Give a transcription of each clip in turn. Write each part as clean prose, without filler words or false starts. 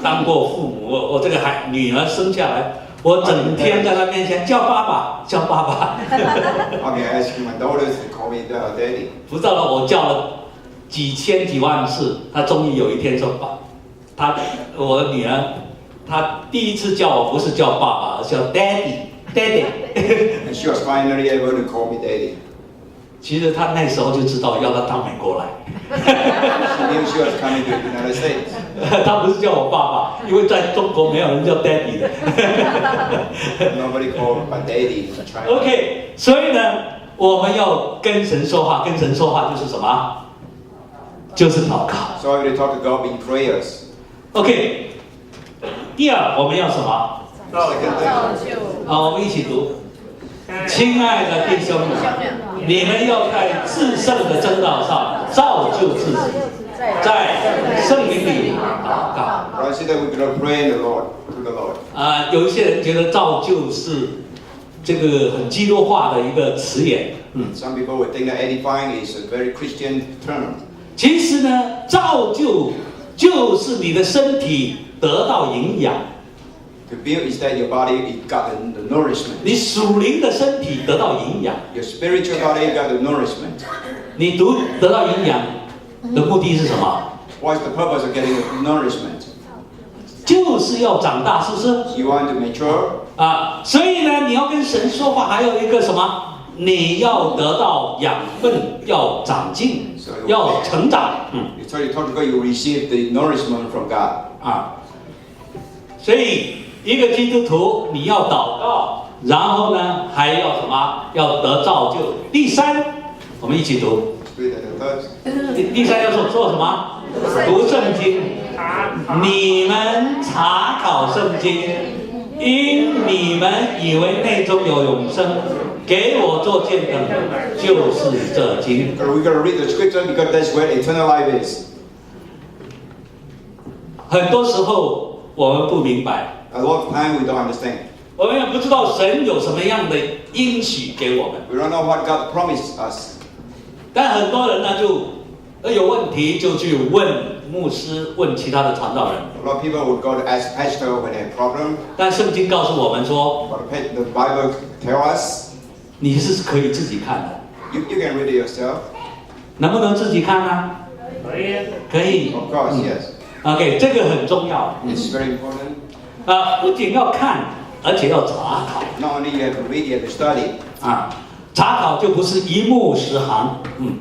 当过父母，我这个女儿生下来，我整天在她面前叫爸爸，叫爸爸。Okay, I asked my daughters to call me daddy. 不知道了，我叫了几千几万次，她终于有一天说我的女儿，她第一次叫我不是叫爸爸，而是叫 daddy。And she was finally able to call me daddy. 其实她那时候就知道要她到美国来。She knew she was coming to the United States. 她不是叫我爸爸，因为在中国没有人叫 daddy 的。Nobody called my daddy in China. OK， 所以呢，我们要跟神说话，跟神说话就是什么？就是祷告。So I will talk to God in prayers. OK， 第二我们要什么？ Second thing. 好，我们一起读。亲爱的弟兄们，你们要在至圣的真道上造就自己，在圣灵里祷告。 I see that we're going to pray in the Lord, to the Lord. 有一些人觉得造就是这个很基督化的一个词眼。 Some people would think that edifying is a very Christian term. 其实呢，造就就是你的身体得到营养。 To build is that your body it got the nourishment. 你属灵的身体得到营养， Your spiritual body got the nourishment. 你得到营养的目的是什么？ What's the purpose of getting the nourishment? 就是要长大，是不是？ You want to mature. 所以呢，你要跟神说话，还有一个什么？你要得到养分，要长进，要成长。So you talk to God, you receive the nourishment from God. 所以一个基督徒，你要祷告，然后呢，还要什么？要得造就。第三，我们一起读。第三要做什么？读圣经。你们查考圣经，因你们以为内中有永生，给我做见证，就是这经。 We're going to read the scripture because that's where eternal life is. 很多时候我们不明白。 A lot of time we don't understand. 我们也不知道神有什么样的应许给我们。 We don't know what God promised us. 但很多人呢，就有问题就去问牧师，问其他的传道人。 A lot of people would go to ask pastor when they have problem. 但圣经告诉我们说， But the Bible tells us 你是可以自己看的。 you can read it yourself. 能不能自己看呢？可以。可以。 Of course, yes. OK， 这个很重要。 It's very important. 不仅要看，而且要查考。 Not only you have to read, you have to study. 查考就不是一目十行。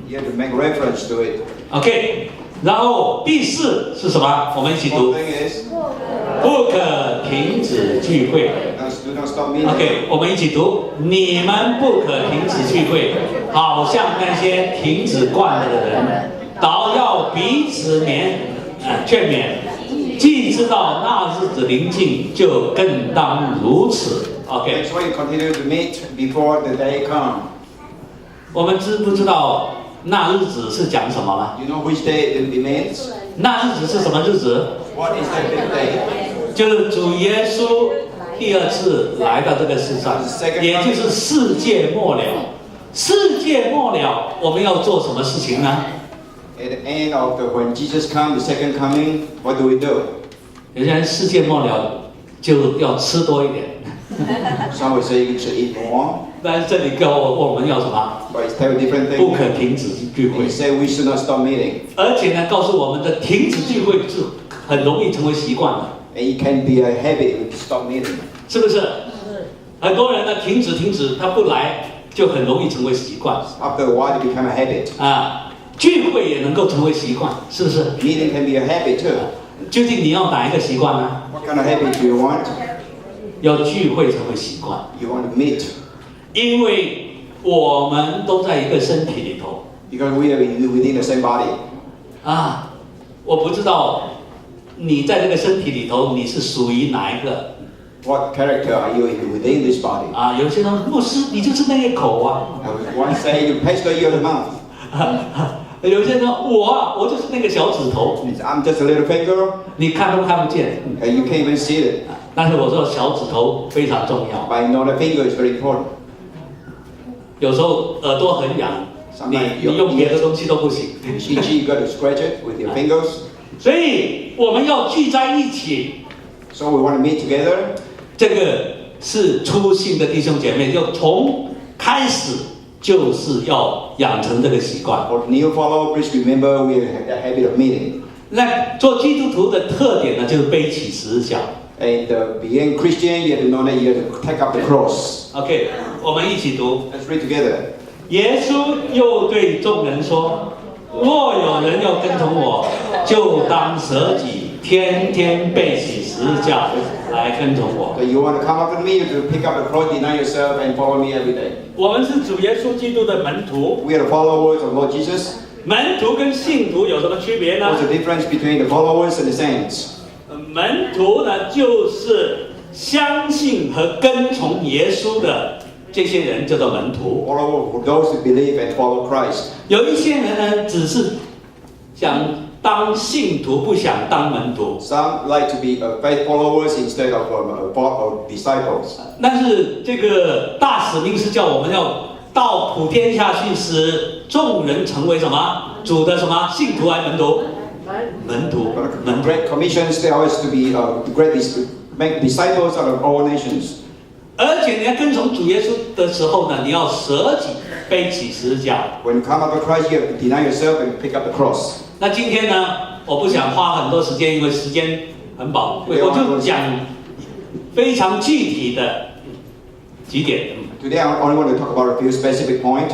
You have to make reference to it. OK， 然后第四是什么？我们一起 One 读。 thing is, 不可停止聚会。 do not stop meeting. OK， 我们一起读。你们不可停止聚会，好像那些停止惯了的人，倒要彼此劝勉。既知道那日子临近，就更当如此。OK， That's why you continue to meet before the day comes. 我们知不知道那日子是讲什么吗？ You know which day it means? 那日子是什么日子？ What is that big day? 就是主耶稣第二次来到这个世上，也就是世界末了。世界末了，我们要做什么事情呢？ At the end of when Jesus comes, the second coming, what do we do? 有些人世界末了就要吃多一点， Some will say you should eat more, 但是这里告我们要什么？ but it's tell a different 不 thing. 可停止聚会 He，say we should not stop meeting. 而且呢，告诉我们的停止聚会是很容易成为习惯的， And it can be a habit to stop meeting. 是不是？很多人呢停止，他不来就很容易成为习惯 After a while, it become a habit. 聚会也能够成为习惯，是不是？ Meeting can be a habit too. 究竟你要哪一个习惯呢？ What kind of habit do you want? 要聚会成为习惯， You want to meet 因为我们都在一个身体里头 because we are within the same body. 我不知道你在这个身体里头你是属于哪一个 What character are you within this body? 有些人牧师你就是那个口啊， One say you pastor, you're the mouth. 有些人我就是那个小指头， I'm just a little finger, 你看都看不见， and you can't even see it. 但是我说小指头非常重要， But you know the finger is very important. 有时候耳朵很痒，你用别的东西都不行。You got to scratch it with your fingers. 所以我们要聚在一起。So we want to meet together. 这个是初信的弟兄姐妹，就从开始就是要养成这个习惯。For new followers, please remember we have a habit of meeting. 那做基督徒的特点呢，就是背起十字架。And being Christian, you have to know that you have to take up the cross. OK， 我们一起读。Let's read together. 耶稣又对众人说：“若有人要跟从我，就当舍己，天天背起十字架来跟从我。” So you want to come after me, you have to pick up the cross, deny yourself, and follow me every day. 我们是主耶稣基督的门徒。 We are the followers of Lord Jesus. 门徒跟信徒有什么区别呢？ What's the difference between the followers and the saints? 门徒呢，就是相信和跟从耶稣的这些人叫做门徒。 Followers, those who believe and follow Christ. 有一些人呢，只是想当信徒，不想当门徒。 Some like to be faith followers instead of disciples. 但是这个大使命是叫我们要到普天下去，使众人成为什么？主的什么信徒还是门徒？门徒， But 门 the 徒。 great commissions tell us to be make disciples out of all nations. 而且你要跟从主耶稣的时候呢，你要舍己，背起十字架。 When you come after Christ, you have to deny yourself and pick up the cross. 那今天呢，我不想花很多时间，因为时间很宝贵，我就讲非常具体的几点。 Today, I only want to talk about a few specific points.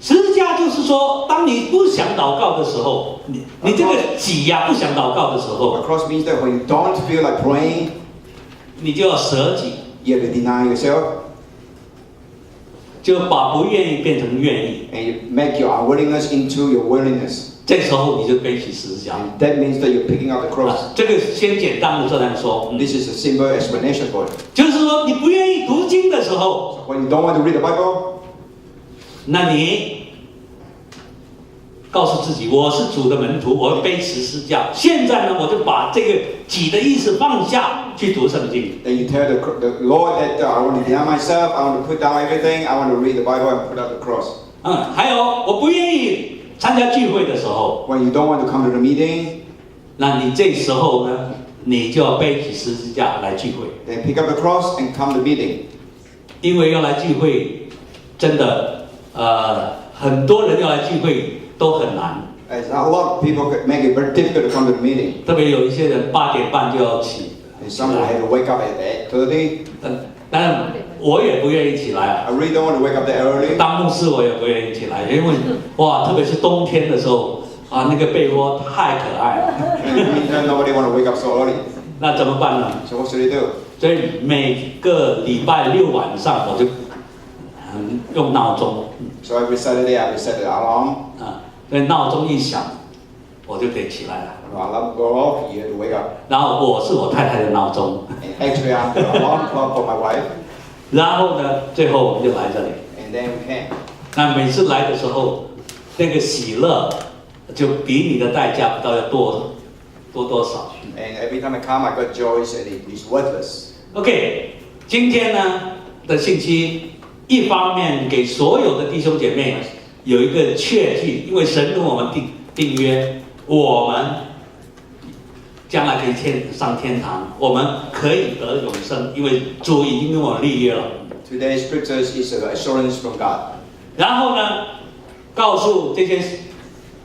十字架就是说，当你不想祷告的时候，你这个己呀、不想祷告的时 The 候， cross means that when you don't feel like praying, 你就要舍己， you have to deny yourself 就把不愿意变成愿意。 and you make your unwillingness into your willingness. 这时候你就背起十字架。 And that means that you're picking up the cross. 这个先简单的这样说， This is a simple explanation for it. 就是说你不愿意读经的时候， When you don't want to read the Bible, 那你告诉自己，我是主的门徒，我要背起十字架。现在呢，我就把这个己的意识放下，去读圣经。 then you tell the Lord that I want to deny myself, I want to put down everything, I want to read the Bible and put up the cross. 还有我不愿意参加聚会的时候， When you don't want to come to the meeting, 那你这时候呢，你就要背起十字架来聚会， then pick up the cross and come to the meeting. 因为要来聚会，真的很多人要来聚会都很难， As a lot of people make it very difficult to come to the meeting. 特别有一些人8点半就要起， And some will have to wake up at 8:30. 当然我也不愿意起来啊。 I really don't want to wake up that early. 当牧师我也不愿意起来，因为哇，特别是冬天的时候啊，那个被窝太可爱了。 In the meantime, nobody want to wake up so early. 那怎么办呢？ So what should they do? 所以每个礼拜6晚上我就用闹钟 So every Saturday I will set the alarm. 啊，所以闹钟一响，我就得起来了。 When the alarm go off, you have to wake up. 然后我是我太太的闹钟， And actually, I'm the alarm clock for my wife. 然后呢，最后我们就来这里。 And then we came. 那每次来的时候，那个喜乐就比你的代价不知道要多少。 And every time I come, I got joy and it's worthless. OK， 今天呢的信息，一方面给所有的弟兄姐妹有一个确据，因为神跟我们订约，我们将来可以上天堂，我们可以得永生，因为主已经跟我们立约了。 Today's scriptures is an assurance from God. 然后呢，告诉这些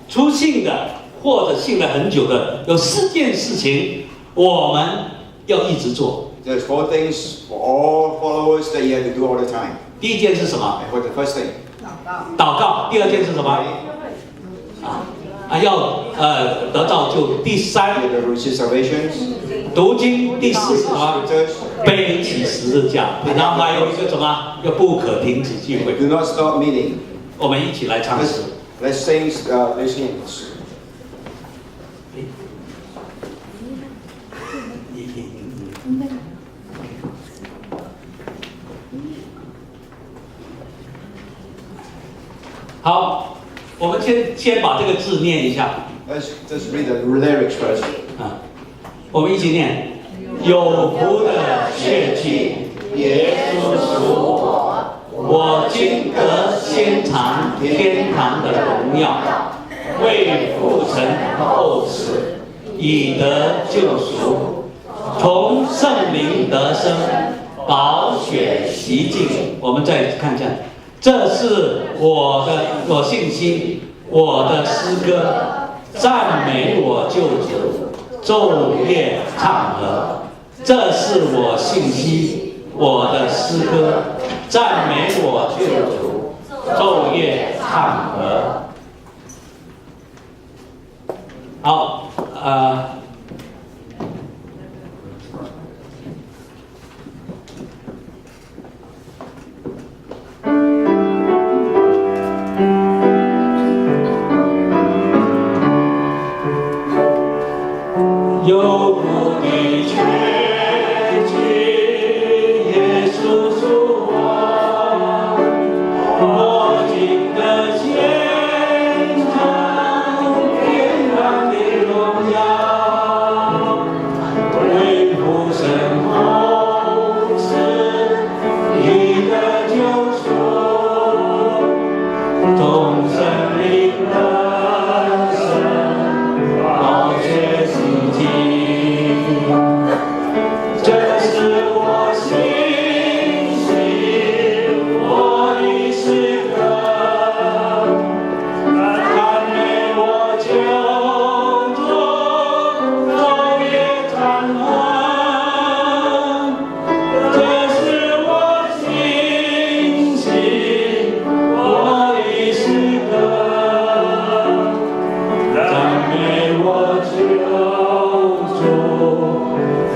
初信的或者信了很久的，有4件事情我们要一直做。 There's 4 things for all followers that you have to do all the time. 第一件是什么？ And what's the first thing? 祷告。第2件是什么？要得到救。第3， You have to receive salvation. 读经。第4是什么？ Scriptures. 背起十字架。然后还有一个什么？要不可停止聚会。 Do not stop meeting. 我们一起来唱诗。 Let's sing these hymns. 好，我们先把这个字念一下。 Let's just read the lyrics first. 我们一起念。有福的确据，耶稣属我，我今得先尝天堂的荣耀。为父成后死，以得救赎，从圣灵得生，宝血洗净。我们再看一下，这是我信心，我的诗歌，赞美我救主，昼夜唱和。这是我信心，我的诗歌，赞美我救主，昼夜唱和。好，有福的确据，耶稣属我，我今的献上天然的荣耀，为父神后赐，以得救赎，从圣灵得生，宝血洗净。这是我信心，我的诗歌，赞美我救主，昼夜唱和。这是我信心，我的诗歌，赞美我救主，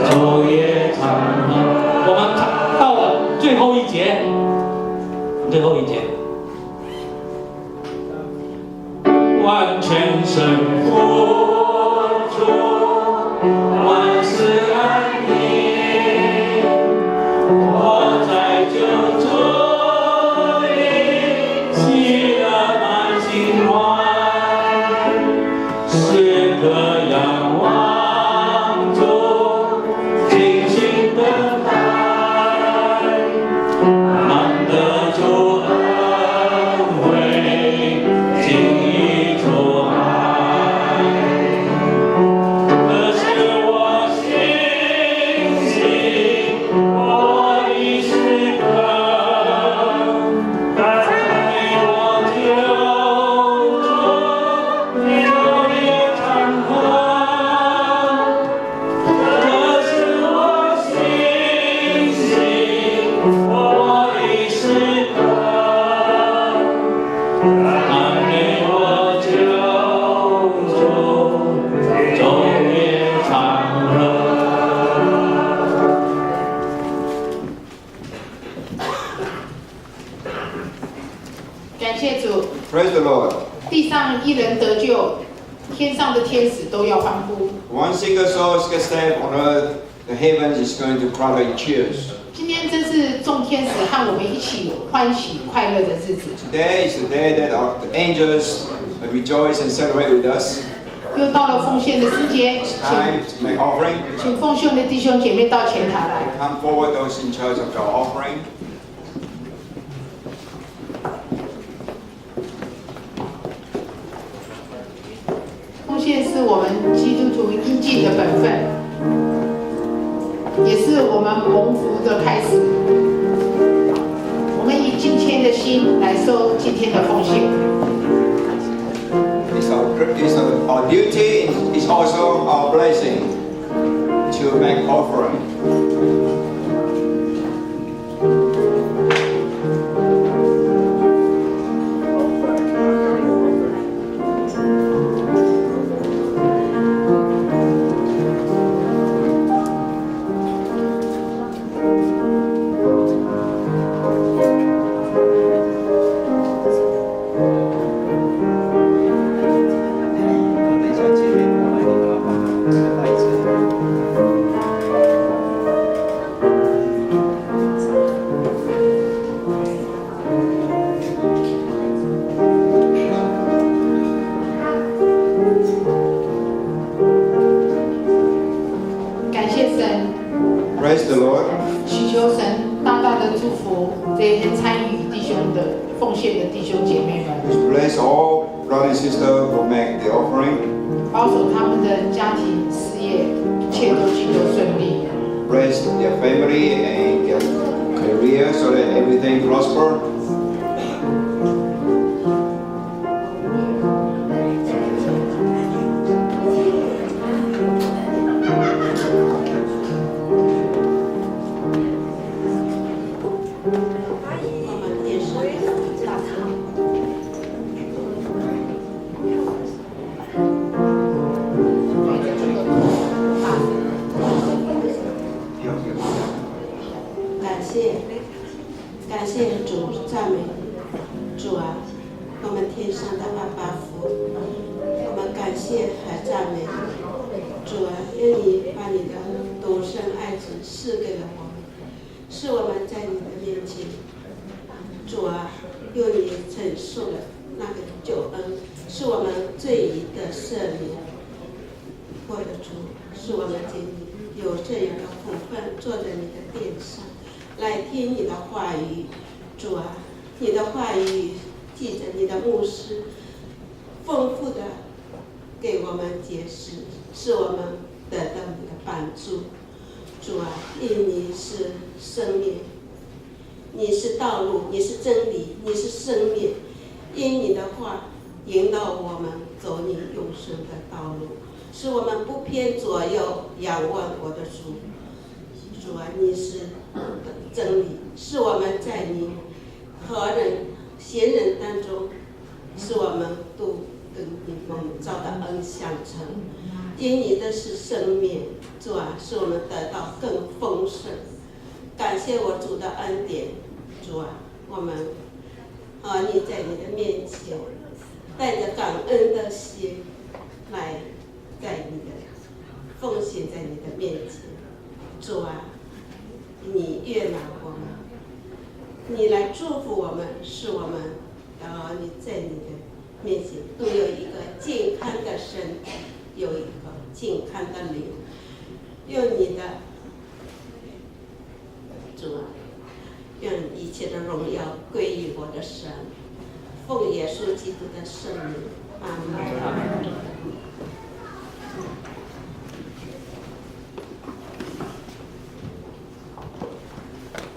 昼夜唱和。我们看到了最后一节，最后一节，完全胜付出，万事安宁。我在救主里，喜乐满心怀，时刻仰望主，静心等待，难得主恩惠，经已出海。这是我信心，我的诗歌，赞美我救主，昼夜唱和。这是我信心，我的诗歌，赞美我救主，昼夜唱和。感谢主， Praise the Lord. 地上一人得救，天上的天使都要欢呼。 One single soul gets saved on earth, the heavens is going to cry out cheers. 今天真是众天使和我们一起欢喜快乐的日子。 Today is the day that the angels rejoice and celebrate with us. 又到了奉献的时间， Time to make offering. 请奉献的弟兄姐妹到前台来。 Come forward, those in charge of our offering. 奉献是我们基督徒应尽的本分，也是我们蒙福的开始。我们以敬虔的心来收今天的奉献。 It's our duty, it's also our blessing to make offering. Praise the Lord. 祈求神大大的祝福这些参与弟兄的奉献的弟兄姐妹们。 Bless all brother and sister will make the offering. 保守他们的家庭事业，一切都尽都顺利。 Bless their family and their career so that everything prosper. 感谢主，赞美主啊！我们天上的阿爸父，我们感谢和赞美主啊！愿你把你的独生爱子赐给了我们，使我们在你的面前，主啊，用你承受的那个救恩，是我们罪孽的赦免。我的主，使我们今天有这样的福分，坐在你的殿上。 来听你的话语，主啊，你的话语记着你的牧师丰富的给我们解释，使我们得到你的帮助。主啊，因你是生命，你是道路，你是真理，你是生命。因你的话引导我们走你永生的道路，使我们不偏左右，仰望我的主。 主啊，你是真理，是我们在你和人、贤人当中，使我们都跟你蒙召的恩相称。因你的是生命，主啊，使我们得到更丰盛。感谢我主的恩典，主啊，我们你在你的面前，带着感恩的心来，在你的奉献在你的面前。 主啊，你悦纳我们，你来祝福我们，使我们，你在你的面前都有一个健康的身体，有一个健康的灵，用你的主啊，愿一切的荣耀归于我的神，奉耶稣基督的圣名，阿门。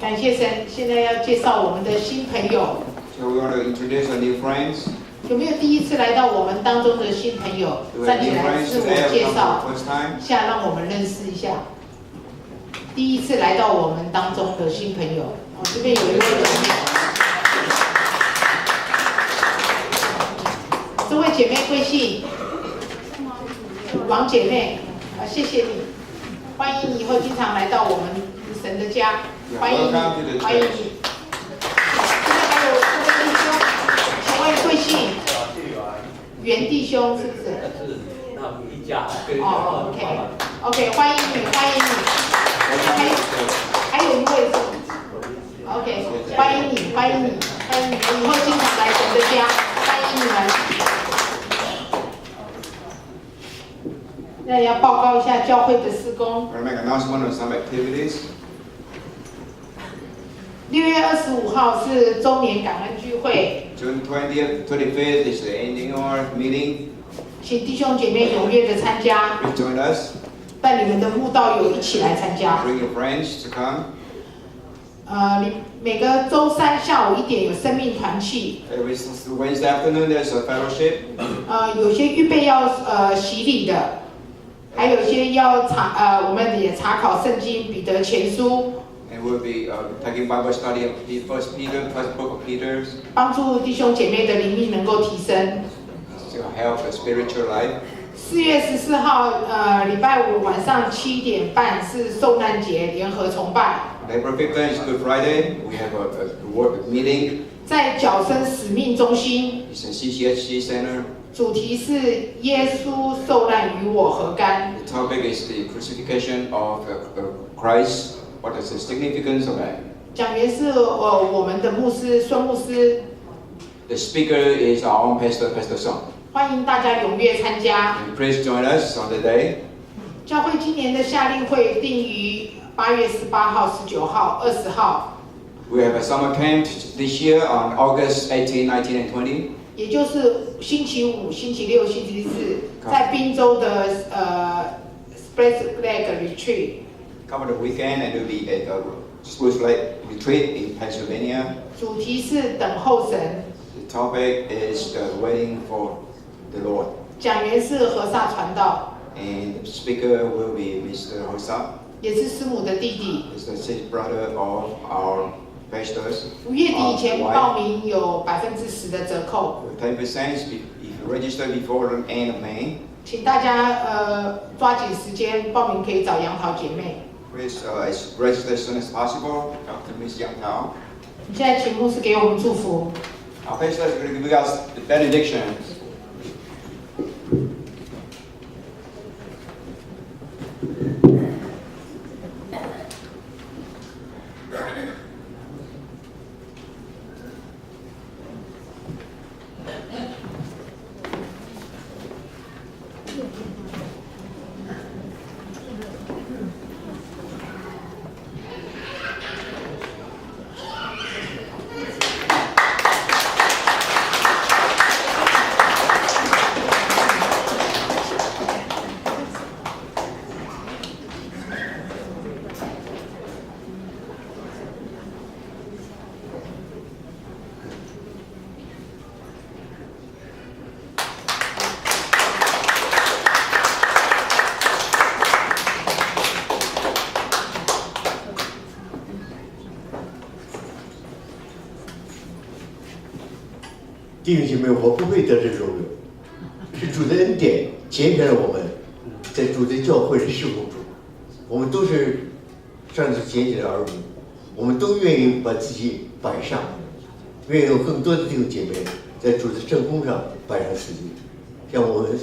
感谢神，现在要介绍我们的新朋友。 So we want to introduce our new friends. 有没有第一次来到我们当中的新朋友？ Do we 站 have 起 new 来 friends 自 today 我 who 介 come 绍 for the first time? 下，让我们认识一下。第一次来到我们当中的新朋友，这边有一位姐妹，这位姐妹贵姓？王姐妹，谢谢你，欢迎你以后经常来到我们神的家，欢迎你，欢迎你。现在还有这位弟兄，请问贵姓？袁弟兄是不是？是，那一家。哦 ，OK， 欢迎你，欢迎你。还有一位是 ，OK， 欢迎你，欢迎你，欢迎你，以后经常来神的家，欢迎你们。那要报告一下教会的事工。We'll make announcement on some activities. 6月25号是周年感恩聚会。June 20th, 25th is the annual meeting. 请弟兄姐妹踊跃的参加。Please join us. 带你们的慕道友一起来参加。Bring your friends to come. 每个周三下午1点有生命团契。Every Wednesday afternoon there's a fellowship. 有些预备要洗礼的，还有一些要我们也查考圣经彼得前书。And we'll be taking Bible study of the first book of Peter. 帮助弟兄姐妹的灵命能够提升。To help the spiritual life. 4月14号，礼拜五晚上7点半是受难节联合崇拜。April 15th is Good Friday. We have a work meeting. 在角声使命中心。It's a CCHC center. 主题是耶稣受难与我何干。The topic is the crucifixion of Christ. What is the significance of that? 讲员是我们的牧师孙牧师。The speaker is our own pastor, Pastor Song. 欢迎大家踊跃参加。And please join us on the day. 教会今年的夏令会定于8月18号、19号、20号。We have a summer camp this year on August 18, 19, and 20. 也就是星期五、星期六、星期日，在宾州的Spread Flag Retreat。 Cover the weekend and we'll be at Spruce Lake Retreat in Pennsylvania. 主题是等候神。 The topic is waiting for the Lord. 讲员是和萨传道， And the speaker will be Mr. Hosa. 也是师母的弟弟。 He's the sixth brother of our pastors. 5月底以前报名有10%的折扣， 10% if you register before the end of May. 请大家抓紧时间报名，可以找杨桃姐妹。 Please register as soon as possible. Dr. Miss Yang Tao. 现在请牧师给我们祝福。 Our pastor is going to give us the benediction. 弟兄姐妹，我不配得这荣耀，是主的恩典拣选了我们，在主的教会里侍奉主。我们都是上帝拣选的儿女，我们都愿意把自己摆上，愿意有更多的弟兄姐妹在主的圣工上摆上自己，像我们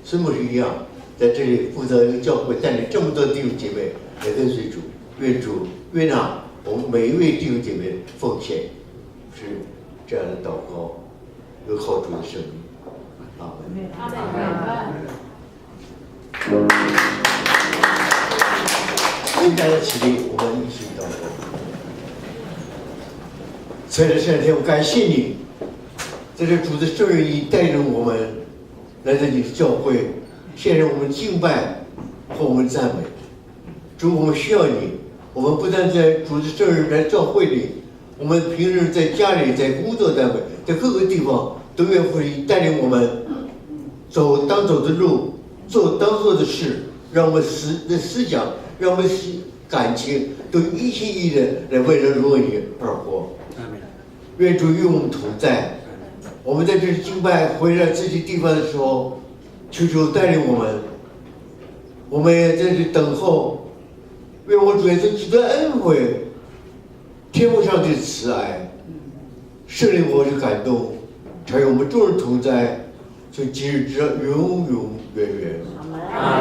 孙牧师一样，在这里负责一个教会，带领这么多弟兄姐妹来跟随主。愿主悦纳我们每一位弟兄姐妹奉献，是这样的祷告。 有靠主的生命，阿门。阿门。请大家起立，我们一起祷告。亲爱的圣天，我感谢你，在这主的圣日里带领我们来到你的教会，献上我们敬拜和我们赞美。主，我们需要你。我们不但在主的圣日来教会里，我们平日在家里、在工作单位、在各个地方。 都愿会带领我们走当走的路，做当做的事，让我们思想，让我们感情都一心一意的来为了荣耀你而活。愿主与我们同在。我们在这里敬拜回来自己地方的时候，求主带领我们。我们也在这等候，愿我主耶稣基督的恩惠，天父上帝的慈爱，圣灵我的感动。 常与我们众人同在，从今日直到永永远远。阿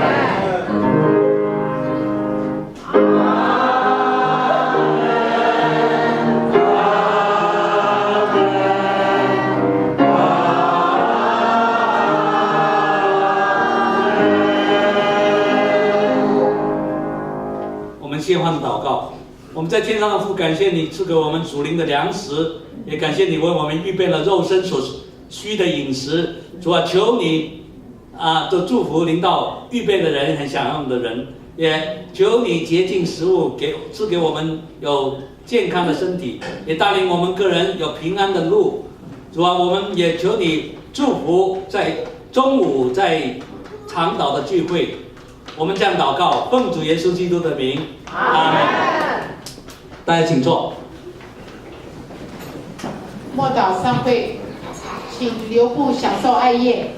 我们先换祷告。我们在天上的父，感谢你赐给我们属灵的粮食，也感谢你为我们预备了肉身所需的饮食。主啊，求你的祝福临到预备的人，很想要的人，也求你洁净食物，赐给我们有健康的身体，也带领我们个人有平安的路。主啊，我们也求你祝福在中午在长岛的聚会。我们这样祷告，奉主耶稣基督的名，阿门。大家请坐。默祷散会，请留步享受爱宴。